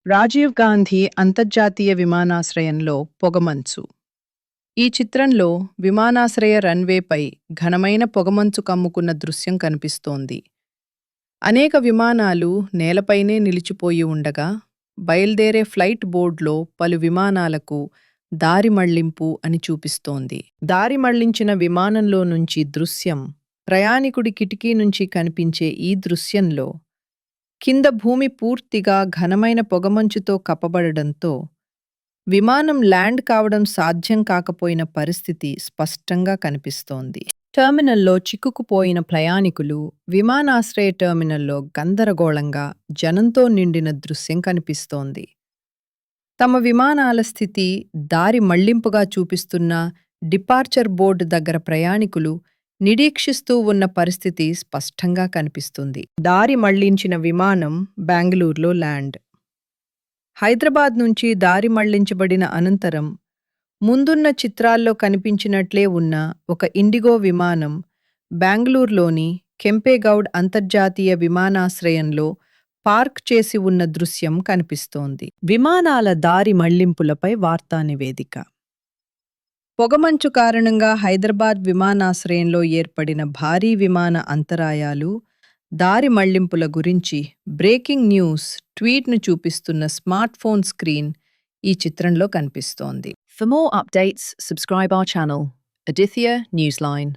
రాజీవ్ గాంధీ అంతర్జాతీయ విమానాశ్రయంలో పొగమంచు. ఈ చిత్రంలో విమానాశ్రయ రన్వేపై ఘనమైన పొగమంచు కమ్ముకున్న దృశ్యం కనిపిస్తోంది. అనేక విమానాలు నేలపైనే నిలిచిపోయి ఉండగా, బయల్దేరే ఫ్లైట్ బోర్డులో పలు విమానాలకు దారి మళ్లింపు అని చూపిస్తోంది. దారి మళ్లించిన విమానంలో నుంచి దృశ్యం ప్రయాణికుడి కిటికీ నుంచి కనిపించే ఈ దృశ్యంలో కింద భూమి పూర్తిగా ఘనమైన పొగమంచుతో కప్పబడడంతో విమానం ల్యాండ్ కావడం సాధ్యం కాకపోయిన పరిస్థితి స్పష్టంగా కనిపిస్తోంది. టెర్మినల్లో చిక్కుకుపోయిన ప్రయాణికులు విమానాశ్రయ టెర్మినల్లో గందరగోళంగా జనంతో నిండిన దృశ్యం కనిపిస్తోంది. తమ విమానాల స్థితి దారి మళ్లింపుగా చూపిస్తున్న డిపార్చర్ బోర్డు దగ్గర ప్రయాణికులు నిరీక్షిస్తూ ఉన్న పరిస్థితి స్పష్టంగా కనిపిస్తుంది. దారి మళ్లించిన విమానం బెంగళూరులో ల్యాండ్. హైదరాబాద్ నుంచి దారి మళ్లించబడిన అనంతరం ముందున్న చిత్రాల్లో కనిపించినట్లే ఉన్న ఒక ఇండిగో విమానం బెంగళూరులోని కెంపేగౌడ్ అంతర్జాతీయ విమానాశ్రయంలో పార్క్ చేసి ఉన్న దృశ్యం కనిపిస్తోంది. విమానాల దారి మళ్లింపులపై వార్తా నివేదిక. పొగమంచు కారణంగా హైదరాబాద్ విమానాశ్రయంలో ఏర్పడిన భారీ విమాన అంతరాయాలు, దారి మళ్లింపుల గురించి బ్రేకింగ్ న్యూస్ ట్వీట్ను చూపిస్తున్న స్మార్ట్ ఫోన్ స్క్రీన్ ఈ చిత్రంలో కనిపిస్తోంది. For more updates, subscribe our channel, Aditya Newsline.